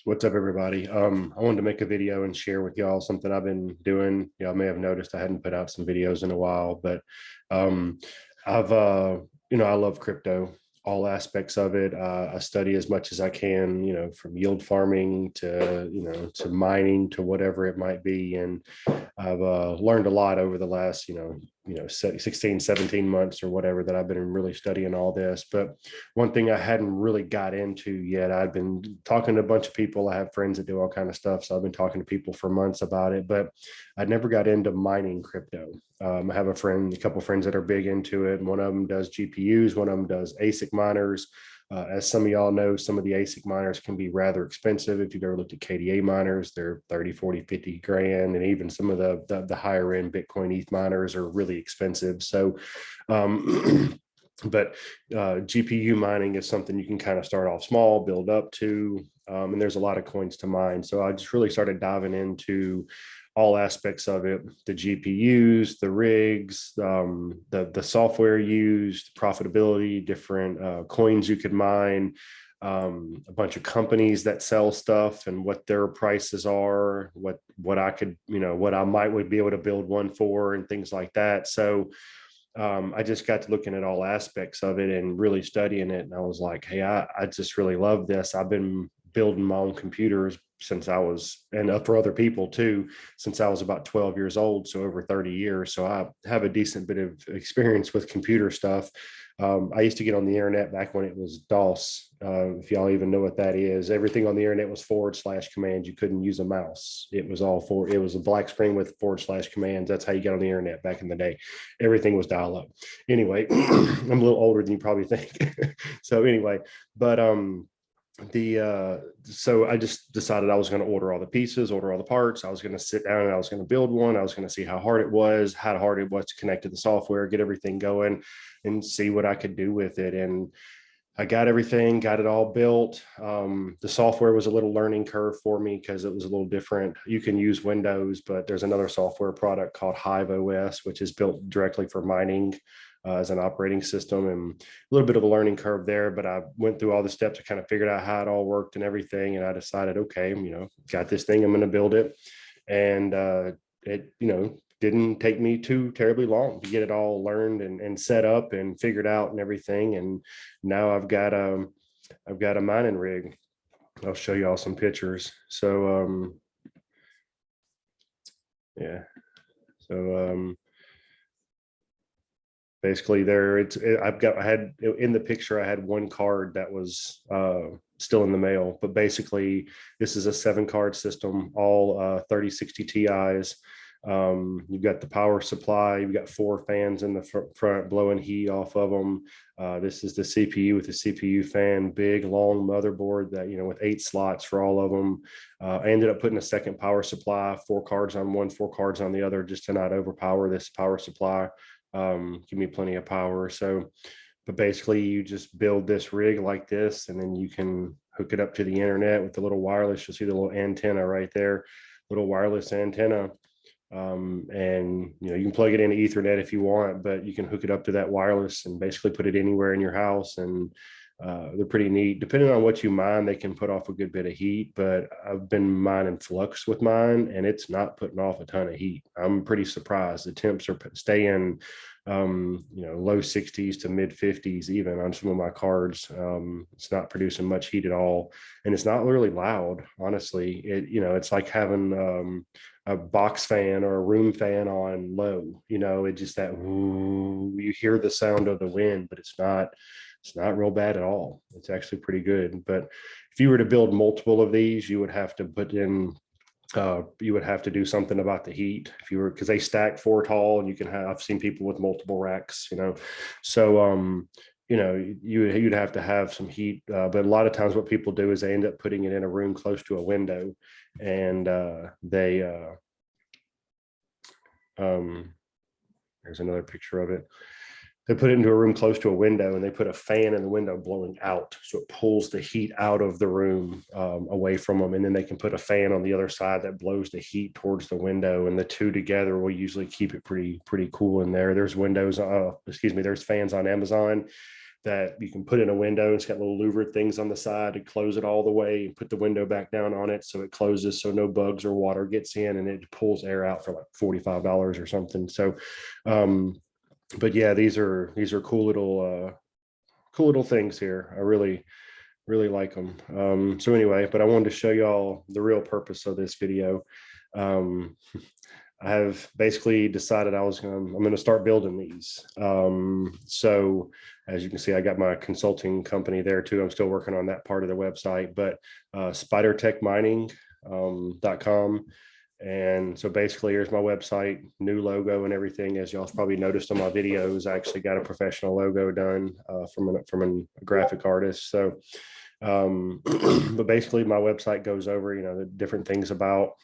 What's up, everybody? I wanted to make a video and share with y'all something I've been doing. Y'all may have noticed I hadn't put out some videos in a while, but um, I've, I love crypto, all aspects of it. I study as much as I can, from yield farming to, to mining to whatever it might be. And I've learned a lot over the last, 16, 17 months or whatever that I've been really studying all this. But one thing I hadn't really got into yet, I've been talking to a bunch of people. I have friends that do all kind of stuff. So I've been talking to people for months about it, but I never got into mining crypto. I have a couple of friends that are big into it. And one of them does GPUs, one of them does ASIC miners. As some of y'all know, some of the ASIC miners can be rather expensive. If you've ever looked at KDA miners, they're 30, 40, 50 grand. And even some of the higher end Bitcoin ETH miners are really expensive. So, but GPU mining is something you can kind of start off small, build up to, and there's a lot of coins to mine. So I just really started diving into all aspects of it: the GPUs, the rigs, the software used, profitability, different coins you could mine, a bunch of companies that sell stuff and what their prices are, what I could, what I would be able to build one for, and things like that. So I just got to looking at all aspects of it and really studying it. And I was like, hey, I just really love this. I've been building my own computers since I was, and for other people too, since I was about 12 years old. So over 30 years. So I have a decent bit of experience with computer stuff. I used to get on the internet back when it was DOS. If y'all even know what that is, everything on the internet was / commands. You couldn't use a mouse. It was a black screen with / commands. That's how you got on the internet back in the day. Everything was dial up. Anyway, I'm a little older than you probably think. So anyway, but so I just decided I was going to order all the pieces, order all the parts. I was going to sit down and I was going to build one. I was going to see how hard it was to connect to the software, get everything going, and see what I could do with it. And I got it all built. The software was a little learning curve for me because it was a little different. You can use Windows, but there's another software product called Hive OS, which is built directly for mining as an operating system, and a little bit of a learning curve there. But I went through all the steps. I kind of figured out how it all worked and everything. And I decided, okay, got this thing, I'm going to build it. And it, didn't take me too terribly long to get it all learned and set up and figured out and everything. And now I've got a mining rig. I'll show y'all some pictures. So yeah. So basically I had in the picture, I had one card that was still in the mail, but basically this is a 7-card system, all 3060 Ti's. You've got the power supply, you've got 4 fans in the front blowing heat off of them. This is the CPU with the CPU fan, big long motherboard that, with 8 slots for all of them. I ended up putting a second power supply, 4 cards on one, 4 cards on the other, just to not overpower this power supply. Give me plenty of power. So, but basically you just build this rig like this, and then you can hook it up to the internet with the little wireless. You'll see the little antenna right there, little wireless antenna. And you can plug it into Ethernet if you want, but you can hook it up to that wireless and basically put it anywhere in your house. And they're pretty neat. Depending on what you mine, they can put off a good bit of heat, but I've been mining flux with mine and it's not putting off a ton of heat. I'm pretty surprised. The temps are staying low 60s to mid 50s even on some of my cards. It's not producing much heat at all, and it's not really loud, honestly. It's like having a box fan or a room fan on low. It just that you hear the sound of the wind, but it's not real bad at all. It's actually pretty good. But if you were to build multiple of these, you would have to put in you would have to do something about the heat because they stack 4 tall, and I've seen people with multiple racks, so you'd have to have some heat, but a lot of times what people do is they end up putting it in a room close to a window, and there's another picture of it. They put it into a room close to a window, and they put a fan in the window blowing out, so it pulls the heat out of the room, away from them. And then they can put a fan on the other side that blows the heat towards the window, and the two together will usually keep it pretty cool in there. There's there's fans on Amazon that you can put in a window. It's got little louvered things on the side to close it all the way and put the window back down on it so it closes so no bugs or water gets in, and it pulls air out for like $45 or something. So but yeah, these are cool little things here. I really like them. So anyway, but I wanted to show y'all the real purpose of this video. I have basically decided I'm going to start building these. So as you can see, I got my consulting company there too. I'm still working on that part of the website, but spidertechmining.com. And so basically here's my website, new logo and everything. As y'all probably noticed on my videos, I actually got a professional logo done from a graphic artist. So but basically my website goes over, the different things about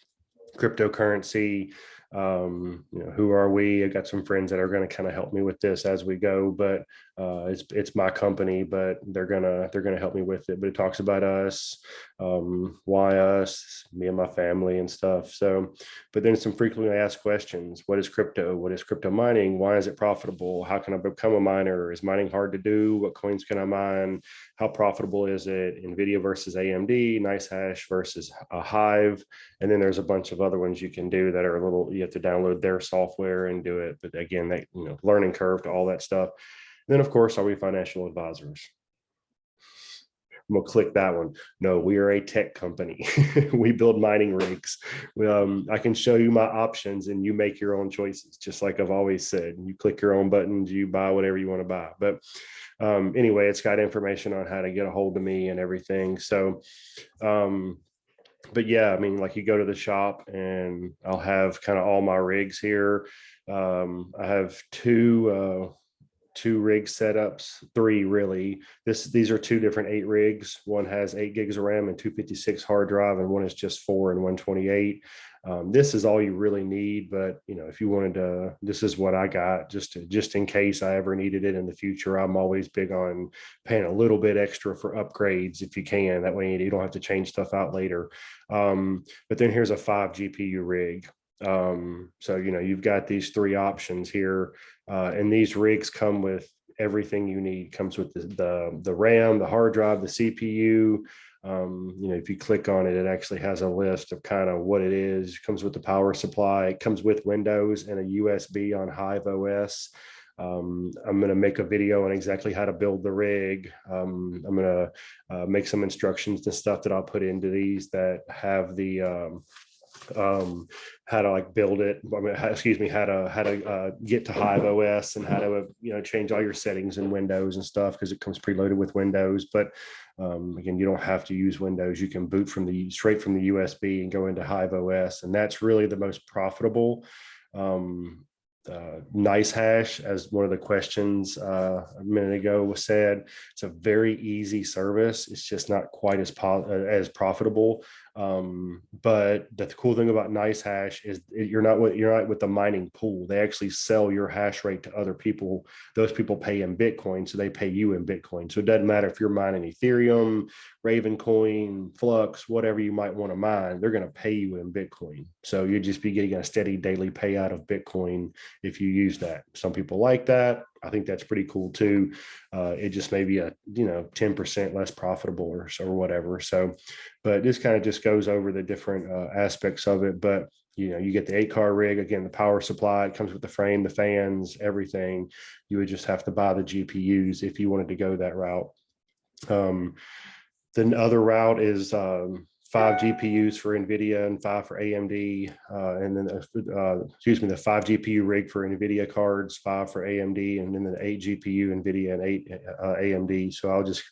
cryptocurrency. Who are we? I got some friends that are going to kind of help me with this as we go, but it's my company, but they're gonna help me with it. But it talks about us, why us, me and my family and stuff. So, but then some frequently asked questions: what is crypto? What is crypto mining? Why is it profitable? How can I become a miner? Is mining hard to do? What coins can I mine? How profitable is it? NVIDIA versus AMD, NiceHash versus a Hive. And then there's a bunch of other ones you can do that are you have to download their software and do it. But again, that, learning curve to all that stuff. And then of course, are we financial advisors? I'm gonna click that one. No, we are a tech company. We build mining rigs. I can show you my options and you make your own choices, just like I've always said. You click your own buttons, you buy whatever you want to buy. But anyway, it's got information on how to get a hold of me and everything. So but yeah, I mean, like you go to the shop and I'll have kind of all my rigs here. I have two rig setups, three really. These are two different 8 rigs. One has 8 gigs of RAM and 256 hard drive, and one is just 4 and 128. This is all you really need, but if you wanted to, this is what I got just in case I ever needed it in the future. I'm always big on paying a little bit extra for upgrades if you can. That way you don't have to change stuff out later. But then here's a 5 GPU rig. So you've got these 3 options here, and these rigs come with everything you need. Comes with the RAM, the hard drive, the CPU. If you click on it, it actually has a list of kind of what it is. It comes with the power supply. It comes with Windows and a USB on Hive OS. I'm going to make a video on exactly how to build the rig. I'm going to make some instructions and stuff that I'll put into these that have the how to like build it. I mean, how to get to Hive OS and how to change all your settings in Windows and stuff, because it comes preloaded with Windows. But again, you don't have to use Windows. You can boot straight from the USB and go into Hive OS, and that's really the most profitable. NiceHash, as one of the questions a minute ago was said, it's a very easy service. It's just not quite as profitable. But the cool thing about NiceHash is you're not with the mining pool. They actually sell your hash rate to other people. Those people pay in Bitcoin, so they pay you in Bitcoin. So it doesn't matter if you're mining Ethereum, Ravencoin, Flux, whatever you might want to mine, they're going to pay you in Bitcoin. So you'd just be getting a steady daily payout of Bitcoin if you use that. Some people like that. I think that's pretty cool too. It just may be a 10% less profitable or whatever. So, but this kind of just goes over the different aspects of it. But you get the 8-car rig, again, the power supply, it comes with the frame, the fans, everything. You would just have to buy the GPUs if you wanted to go that route. The other route is 5 GPUs for NVIDIA and 5 for AMD, and then the 5 GPU rig for NVIDIA cards, 5 for AMD, and then the 8 GPU NVIDIA and 8 AMD. So I'll just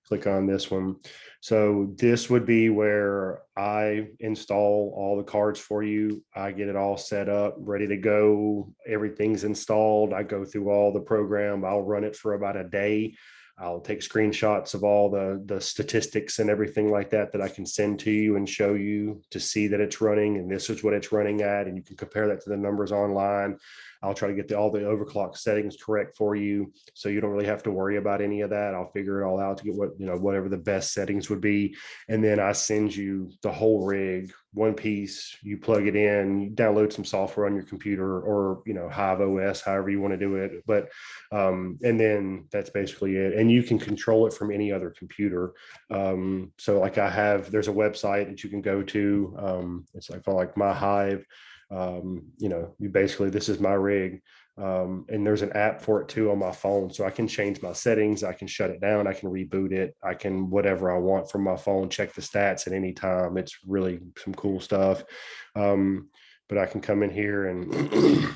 click on this one. So this would be where I install all the cards for you. I get it all set up, ready to go. Everything's installed. I go through all the program. I'll run it for about a day. I'll take screenshots of all the statistics and everything like that I can send to you and show you to see that it's running, and this is what it's running at, and you can compare that to the numbers online. I'll try to get all the overclock settings correct for you, so you don't really have to worry about any of that. I'll figure it all out to get whatever the best settings would be, and then I send you the whole rig, one piece. You plug it in, you download some software on your computer, or Hive OS, however you want to do it. But and then that's basically it, and you can control it from any other computer. So like there's a website that you can go to. It's like my Hive. This is my rig. And there's an app for it too on my phone, so I can change my settings, I can shut it down, I can reboot it, I can whatever I want from my phone, check the stats at any time. It's really some cool stuff. But I can come in here and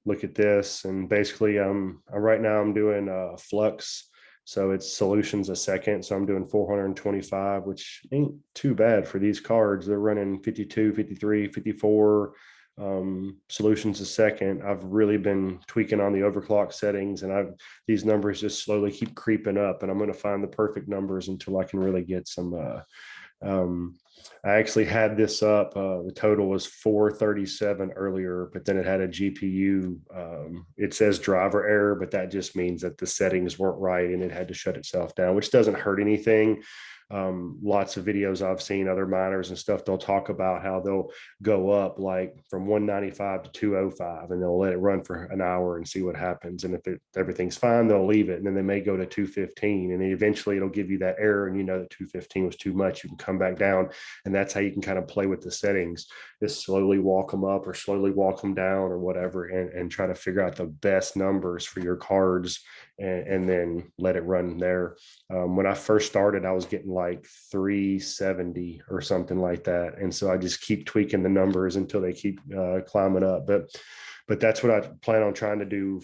look at this, and basically right now I'm doing flux, so it's solutions a second, so I'm doing 425, which ain't too bad for these cards. They're running 52, 53, 54 solutions a second. I've really been tweaking on the overclock settings, and these numbers just slowly keep creeping up, and I'm going to find the perfect numbers until I can really get some I actually had this up. The total was 437 earlier, but then it had a GPU. It says driver error, but that just means that the settings weren't right and it had to shut itself down, which doesn't hurt anything. Lots of videos I've seen, other miners and stuff, they'll talk about how they'll go up like from 195 to 205, and they'll let it run for an hour and see what happens. And if everything's fine, they'll leave it. And then they may go to 215, and then eventually it'll give you that error. And that 215 was too much. You can come back down, and that's how you can kind of play with the settings. Just slowly walk them up or slowly walk them down or whatever, and try to figure out the best numbers for your cards, and then let it run there. When I first started, I was getting like 370 or something like that, and so I just keep tweaking the numbers until they keep climbing up. But that's what I plan on trying to do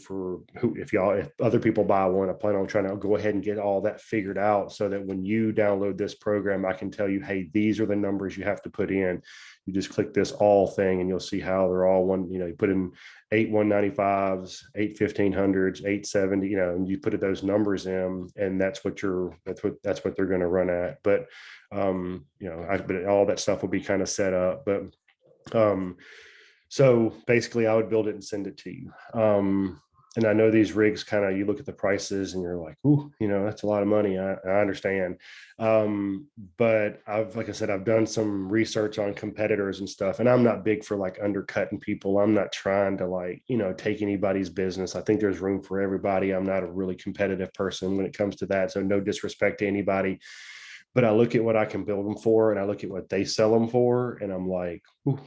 if other people buy one. I plan on trying to go ahead and get all that figured out, so that when you download this program, I can tell you, hey, these are the numbers you have to put in. You just click this all thing, and you'll see how they're all one. You put in 8 195s, 8 1500s, 870, and you put those numbers in, and that's what they're going to run at. But but all that stuff will be kind of set up. But so basically, I would build it and send it to you. And I know these rigs you look at the prices and you're like, ooh, that's a lot of money. I understand. But like I said, I've done some research on competitors and stuff, and I'm not big for like undercutting people. I'm not trying to take anybody's business. I think there's room for everybody. I'm not a really competitive person when it comes to that. So no disrespect to anybody, but I look at what I can build them for, and I look at what they sell them for, and I'm like, ooh.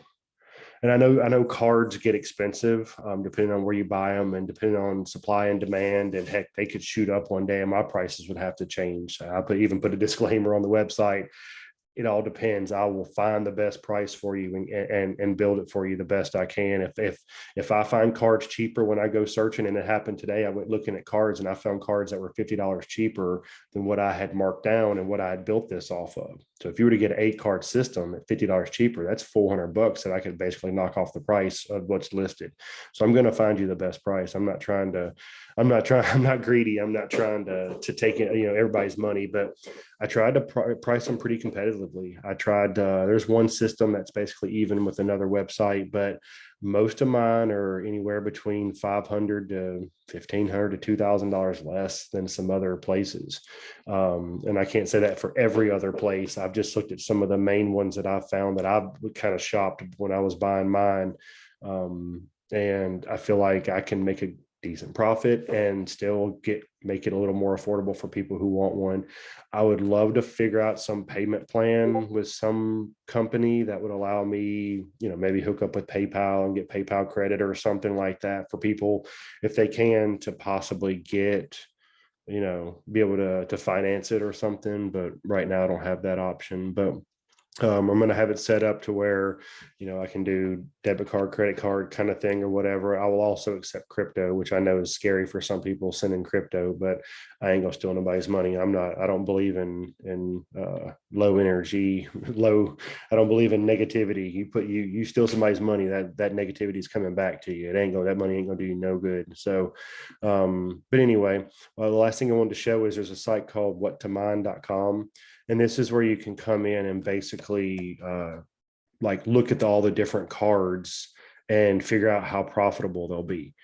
And I know cards get expensive, depending on where you buy them and depending on supply and demand. And heck, they could shoot up one day and my prices would have to change. I even put a disclaimer on the website. It all depends. I will find the best price for you and build it for you the best I can. If I find cards cheaper when I go searching, and it happened today, I went looking at cards and I found cards that were $50 cheaper than what I had marked down and what I had built this off of. So if you were to get an 8-card system at $50 cheaper, that's $400 that I could basically knock off the price of what's listed. So I'm going to find you the best price. I'm not greedy. I'm not trying to take everybody's money, but I tried to price them pretty competitively. I tried, there's one system that's basically even with another website, but most of mine are anywhere between $500 to $1,500 to $2,000 less than some other places. And I can't say that for every other place. I've just looked at some of the main ones that I've found that I've kind of shopped when I was buying mine. And I feel like I can make a decent profit and still make it a little more affordable for people who want one. I would love to figure out some payment plan with some company that would allow me, maybe hook up with PayPal and get PayPal credit or something like that for people, if they can, to possibly get, be able to finance it or something. But right now I don't have that option. But I'm going to have it set up to where, I can do debit card, credit card kind of thing or whatever. I will also accept crypto, which I know is scary for some people sending crypto, but I ain't gonna steal nobody's money. I don't believe in low energy, I don't believe in negativity. You steal somebody's money, that negativity is coming back to you. That money ain't gonna do you no good. So, but anyway, the last thing I wanted to show is there's a site called whattomine.com. And this is where you can come in and basically look at all the different cards and figure out how profitable they'll be.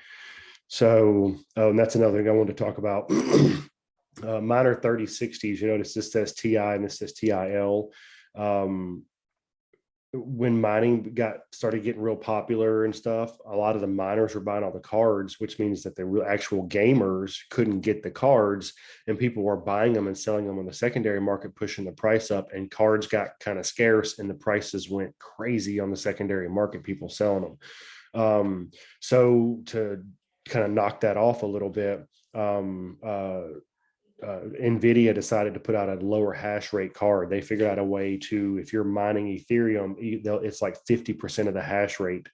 So and that's another thing I wanted to talk about. Miner 3060s, you notice this says TI and this says TIL. When mining started getting real popular and stuff, a lot of the miners were buying all the cards, which means that the real actual gamers couldn't get the cards, and people were buying them and selling them on the secondary market, pushing the price up, and cards got kind of scarce and the prices went crazy on the secondary market, people selling them. So to kind of knock that off a little bit, NVIDIA decided to put out a lower hash rate card. They figured out a way to, if you're mining Ethereum, it's like 50% of the hash rate.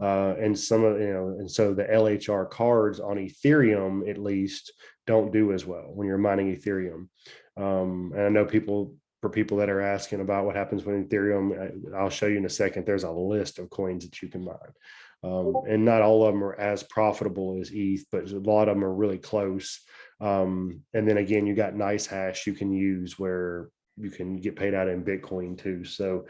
And some of, and so the LHR cards on Ethereum, at least, don't do as well when you're mining Ethereum. And I know for people that are asking about what happens when Ethereum, I'll show you in a second, there's a list of coins that you can mine. And not all of them are as profitable as ETH, but a lot of them are really close. And then again, you got nice hash you can use where you can get paid out in Bitcoin too. So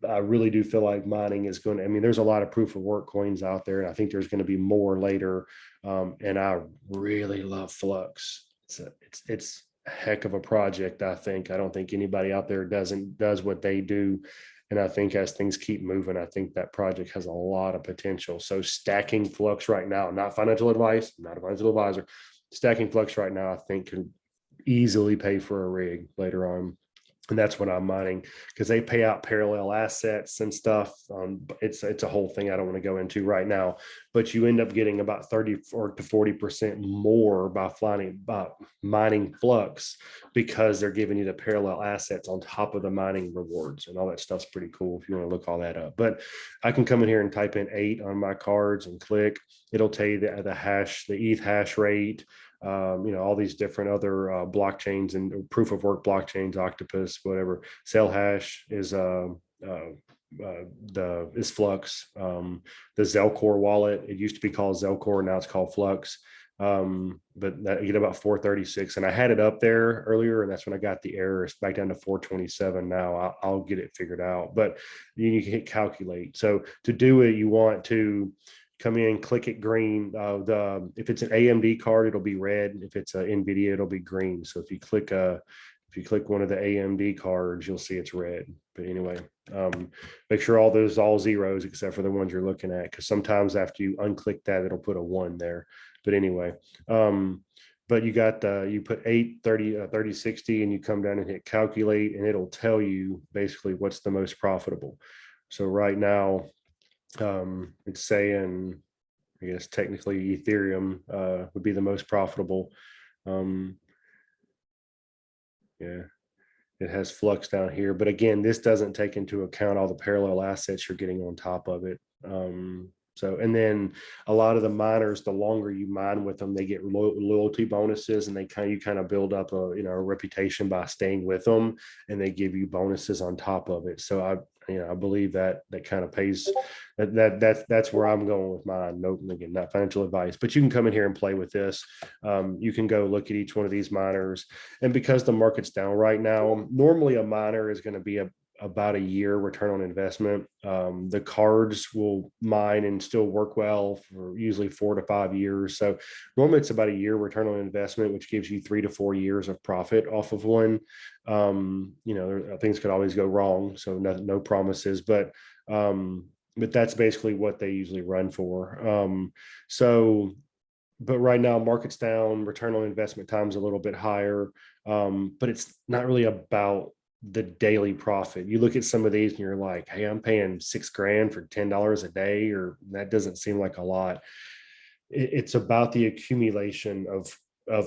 I really do feel like mining is going to, I mean, there's a lot of proof of work coins out there, and I think there's going to be more later. And I really love Flux. It's a heck of a project. I don't think anybody out there does what they do. And I think as things keep moving, I think that project has a lot of potential. So stacking Flux right now, not financial advice, not a financial advisor, stacking Flux right now, I think can easily pay for a rig later on. And that's what I'm mining, because they pay out parallel assets and stuff. It's a whole thing I don't want to go into right now, but you end up getting about 30 to 40% more by mining Flux, because they're giving you the parallel assets on top of the mining rewards, and all that stuff's pretty cool if you want to look all that up. But I can come in here and type in 8 on my cards and click. It'll tell you the hash, the ETH hash rate, all these different other blockchains and proof of work blockchains, Octopus, whatever. Cell hash is Flux. The Zelcore wallet, it used to be called Zelcore, now it's called Flux. But that, you get about 436, and I had it up there earlier, and that's when I got the error. It's back down to 427 now. I'll get it figured out, but you can hit calculate. So to do it, you want to come in, click it green. If it's an AMD card, it'll be red. If it's an NVIDIA, it'll be green. So if you click one of the AMD cards, you'll see it's red. But anyway, make sure all zeros except for the ones you're looking at, because sometimes after you unclick that, it'll put a 1 there. But anyway, but you put 8, 30, 30, 60, and you come down and hit calculate, and it'll tell you basically what's the most profitable. So right now, it's saying, I guess technically Ethereum would be the most profitable. Yeah, it has Flux down here, but again, this doesn't take into account all the parallel assets you're getting on top of it. So, and then a lot of the miners, the longer you mine with them, they get loyalty bonuses, and you kind of build up a reputation by staying with them, and they give you bonuses on top of it. So I believe that kind of pays. That's where I'm going with mine. Nope, again, not financial advice, but you can come in here and play with this. You can go look at each one of these miners, and because the market's down right now, normally a miner is going to be about a year return on investment. The cards will mine and still work well for usually 4 to 5 years. So normally it's about a year return on investment, which gives you 3 to 4 years of profit off of one. Things could always go wrong, so no promises, but that's basically what they usually run for. But right now, market's down, return on investment time's a little bit higher, but it's not really about the daily profit. You look at some of these and you're like, hey, I'm paying $6,000 for $10 a day, or that doesn't seem like a lot. It's about the accumulation of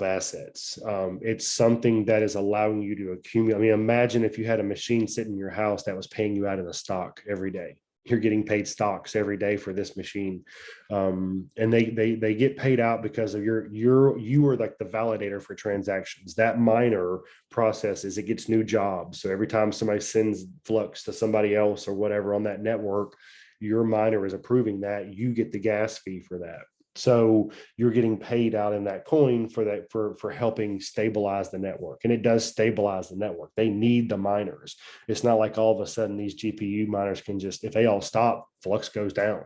assets. It's something that is allowing you to accumulate. I mean, imagine if you had a machine sitting in your house that was paying you out in a stock every day. You're getting paid stocks every day for this machine, and they get paid out because of you are like the validator for transactions. That miner processes, it gets new jobs. So every time somebody sends Flux to somebody else or whatever on that network, your miner is approving that. You get the gas fee for that. So you're getting paid out in that coin for helping stabilize the network. And it does stabilize the network. They need the miners. It's not like all of a sudden these GPU miners can just, if they all stop, Flux goes down.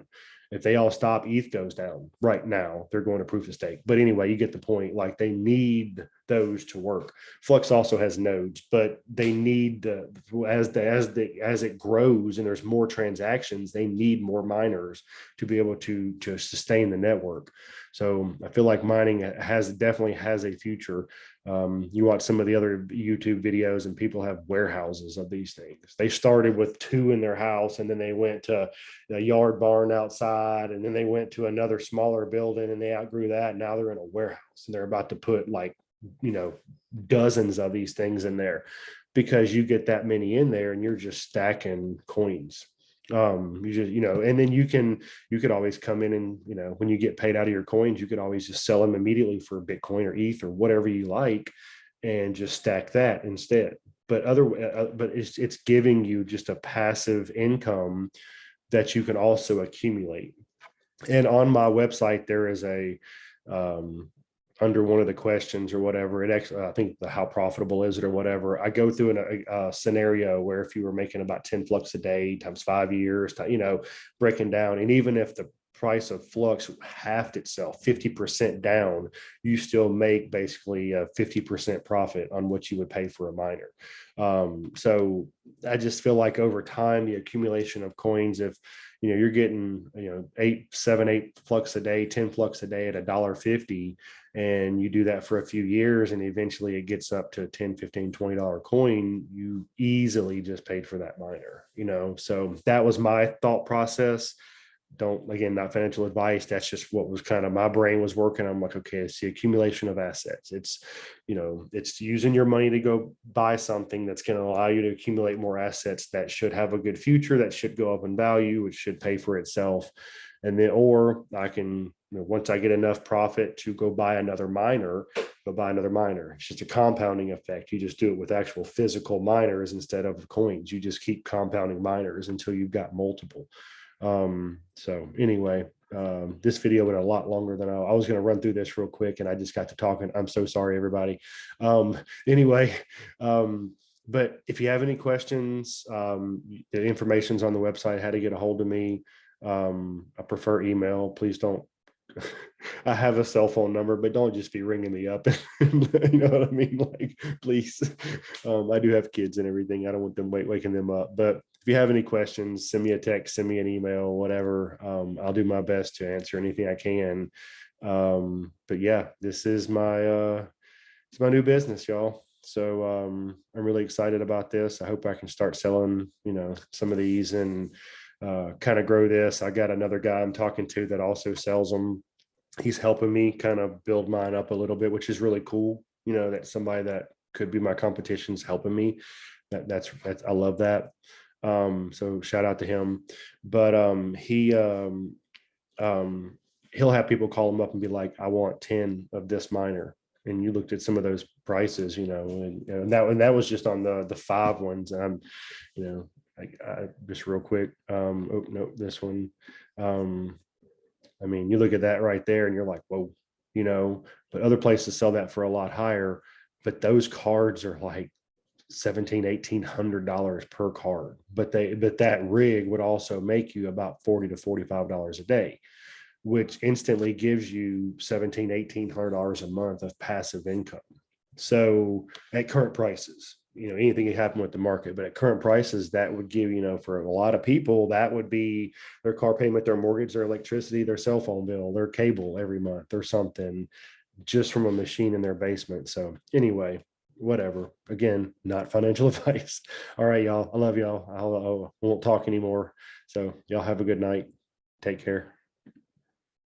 If they all stop, ETH goes down right now. They're going to proof of stake. But anyway, you get the point. Like they need those to work. Flux also has nodes, but they need as it grows and there's more transactions, they need more miners to be able to sustain the network. So I feel like mining definitely has a future. You watch some of the other YouTube videos and people have warehouses of these things. They started with 2 in their house, and then they went to a yard barn outside, and then they went to another smaller building and they outgrew that. Now they're in a warehouse and they're about to put like, dozens of these things in there, because you get that many in there and you're just stacking coins. You just, and then you could always come in and, when you get paid out of your coins, you could always just sell them immediately for Bitcoin or ETH or whatever you like, and just stack that instead. But it's giving you just a passive income that you can also accumulate. And on my website, there is under one of the questions or whatever, it actually, I think how profitable is it or whatever, I go through a scenario where if you were making about 10 flux a day times 5 years, breaking down, and even if the price of flux halved itself 50% down, you still make basically a 50% profit on what you would pay for a miner. So I just feel like over time, the accumulation of coins, if you're getting 8 flux a day, 10 flux a day at $1.50, and you do that for a few years and eventually it gets up to $10, $15, $20 coin, you easily just paid for that miner. So that was my thought process. Again, not financial advice. That's just what was kind of my brain was working. I'm like, okay, it's the accumulation of assets. It's using your money to go buy something that's going to allow you to accumulate more assets that should have a good future, that should go up in value, which should pay for itself. And then, or I can, once I get enough profit to go buy another miner. It's just a compounding effect. You just do it with actual physical miners instead of coins. You just keep compounding miners until you've got multiple. So anyway, this video went a lot longer than I was going to run through this real quick, and I just got to talking. I'm so sorry, everybody. Anyway, but if you have any questions, the information's on the website, how to get a hold of me. I prefer email. Please don't. I have a cell phone number, but don't just be ringing me up. You know what I mean? Like, please. I do have kids and everything. I don't want them waking them up. But if you have any questions, send me a text, send me an email, whatever. I'll do my best to answer anything I can. But yeah, this is it's my new business, y'all. So I'm really excited about this. I hope I can start selling, some of these and kind of grow this. I got another guy I'm talking to that also sells them. He's helping me kind of build mine up a little bit, which is really cool. That somebody that could be my competition's helping me. That's I love that. So shout out to him. But he'll have people call him up and be like, I want 10 of this miner. And you looked at some of those prices, and that was just on the 5 ones. And I'm, just real quick. Oh no, this one. I mean, you look at that right there and you're like, whoa, but other places sell that for a lot higher. But those cards are like $1,700-$1,800 per card. But that rig would also make you about $40 to $45 a day, which instantly gives you $1,700-$1,800 a month of passive income. So at current prices, anything can happen with the market, but at current prices, that would give, for a lot of people, that would be their car payment, their mortgage, their electricity, their cell phone bill, their cable every month or something, just from a machine in their basement. So anyway, whatever. Again, not financial advice. All right, y'all. I love y'all. I won't talk anymore. So y'all have a good night. Take care.